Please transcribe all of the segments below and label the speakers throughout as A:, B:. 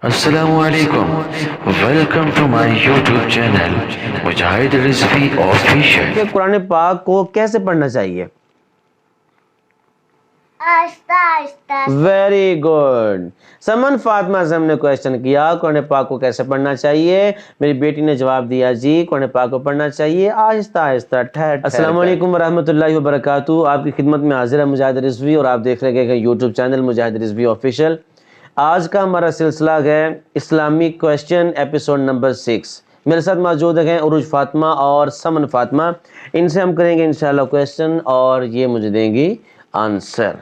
A: السلام علیکم، welcome to my YouTube channel Mujahid Rizvi official.
B: کہ قرآن پاک کو کیسے پڑھنا چاہیے؟
C: آہستہ آہستہ۔
B: Very good. سمن فاطمہ سے ہم نے کویشچن کیا قرآن پاک کو کیسے پڑھنا چاہیے، میری بیٹی نے جواب دیا جی قرآن پاک کو پڑھنا چاہیے آہستہ آہستہ ٹھہر ٹھہر۔ السلام علیکم ورحمۃ اللہ وبرکاتہ، آپ کی خدمت میں حاضر ہے مجاہد رضوی اور آپ دیکھ رہے ہیں YouTube channel Mujahid Rizvi official. آج کا ہمارا سلسلہ ہے اسلامک کویشچن ایپیسوڈ نمبر 6۔ میرے ساتھ موجود ہیں عروج فاطمہ اور سمن فاطمہ، ان سے ہم کریں گے انشاءاللہ کویشچن اور یہ مجھے دیں گی آنسر۔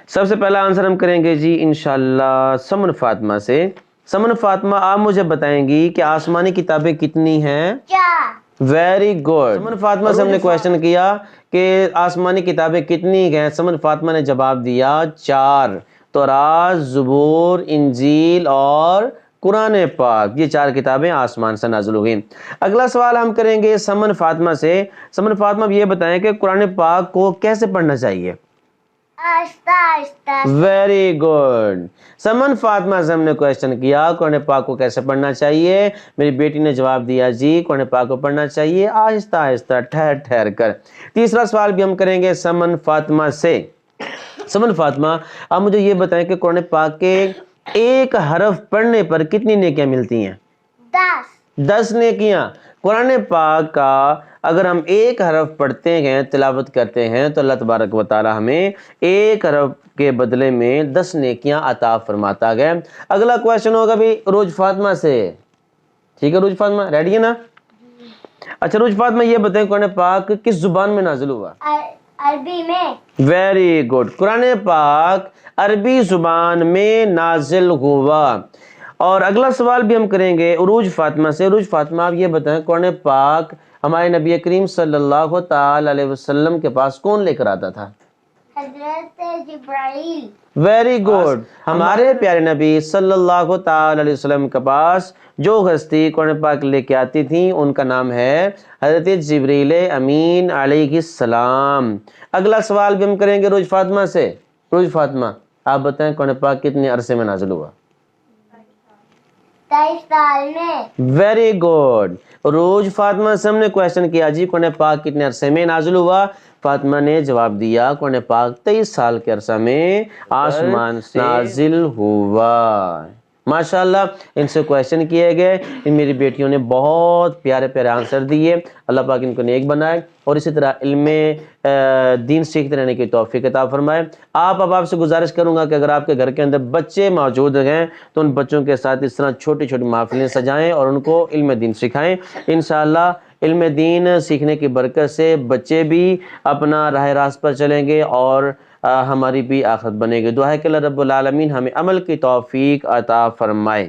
B: سب سے پہلا آنسر ہم کریں گے جی انشاءاللہ سمن فاطمہ سے۔ سمن فاطمہ آپ مجھے بتائیں گی کہ آسمانی کتابیں کتنی ہیں؟
C: 4۔
B: Very good. سمن فاطمہ سے ہم نے کویشچن کیا کہ آسمانی کتابیں کتنی ہیں، سمن فاطمہ نے جواب دیا 4، تورات، زبور، انجیل اور قرآن پاک، یہ 4 کتابیں آسمان سے نازل ہو گئیں۔ اگلا سوال ہم کریں گے سمن فاطمہ سے۔ سمن فاطمہ یہ بتائیں کہ قرآن پاک کو کیسے پڑھنا چاہیے؟
C: آہستہ آہستہ۔
B: Very good. سمن فاطمہ سے ہم نے کویشچن کیا قرآن پاک کو کیسے پڑھنا چاہیے، میری بیٹی نے جواب دیا جی قرآن پاک کو پڑھنا چاہیے آہستہ آہستہ ٹھہر ٹھہر کر۔ تیسرا سوال بھی ہم کریں گے سمن فاطمہ سے۔ سمن فاطمہ آپ مجھے یہ بتائیں کہ قرآن پاک کے ایک حرف پڑھنے پر کتنی نیکیاں ملتی ہیں؟
C: 10۔
B: 10 نیکیاں۔ قرآن پاک کا اگر ہم ایک حرف پڑھتے ہیں، تلاوت کرتے ہیں تو اللہ تبارک و تعالی ہمیں ایک حرف کے بدلے میں 10 نیکیاں عطا فرماتا ہے۔ اگلا کویشچن ہوگا بھی عروج فاطمہ سے۔ ٹھیک ہے عروج فاطمہ، ریڈی ہے نا؟ اچھا عروج فاطمہ یہ بتائیں قرآن پاک کس زبان میں نازل ہوا؟
C: عربی میں۔
B: Very good. قرآن پاک عربی زبان میں نازل ہوا۔ اور اگلا سوال بھی ہم کریں گے عروج فاطمہ سے۔ عروج فاطمہ آپ یہ بتائیں قرآن پاک ہمارے نبی کریم صلی اللہ تعالی علیہ وسلم کے پاس کون لے کر آتا تھا؟
C: حضرت جبرائیل۔
B: Very good. ہمارے پیارے نبی صلی اللہ تعالی علیہ وسلم کے پاس جو ہستی قرآن پاک لے کے آتی تھی ان کا نام ہے حضرت جبریل امین علیہ السلام۔ اگلا سوال بھی ہم کریں گے عروج فاطمہ سے۔ عروج فاطمہ آپ بتائیں قرآن پاک کتنے عرصے میں نازل ہوا؟
C: 23 سال میں۔
B: Very good. عروج فاطمہ سے ہم نے کویشچن کیا جی قرآن پاک کتنے عرصے میں نازل ہوا، فاطمہ نے جواب دیا قرآن پاک 23 سال کے عرصہ میں آسمان سے نازل ہوا۔ ماشاءاللہ ان سے کویشچن کیے گئے، ان میری بیٹیوں نے بہت پیارے پیارے آنسر دیے، اللہ پاک ان کو نیک بنائے اور اسی طرح علم دین سیکھتے رہنے کی توفیق عطا فرمائے۔ آپ سے گزارش کروں گا کہ اگر آپ کے گھر کے اندر بچے موجود ہیں تو ان بچوں کے ساتھ اس طرح چھوٹی چھوٹی محفلیں سجائیں اور ان کو علم دین سکھائیں۔ انشاءاللہ علم دین سیکھنے کی برکت سے بچے بھی اپنا راہ راست پر چلیں گے اور ہماری بھی آخرت بنے گی۔ دعا ہے کہ اللہ رب العالمین ہمیں عمل کی توفیق عطا فرمائے۔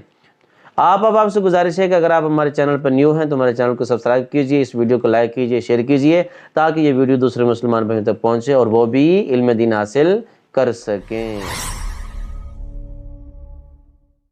B: آپ سے گزارش ہے کہ اگر آپ ہمارے چینل پر نیو ہیں تو ہمارے چینل کو سبسکرائب کیجئے، اس ویڈیو کو لائک کیجئے، شیئر کیجئے تاکہ یہ ویڈیو دوسرے مسلمان بھائیوں تک پہنچے اور وہ بھی علم دین حاصل کر سکیں۔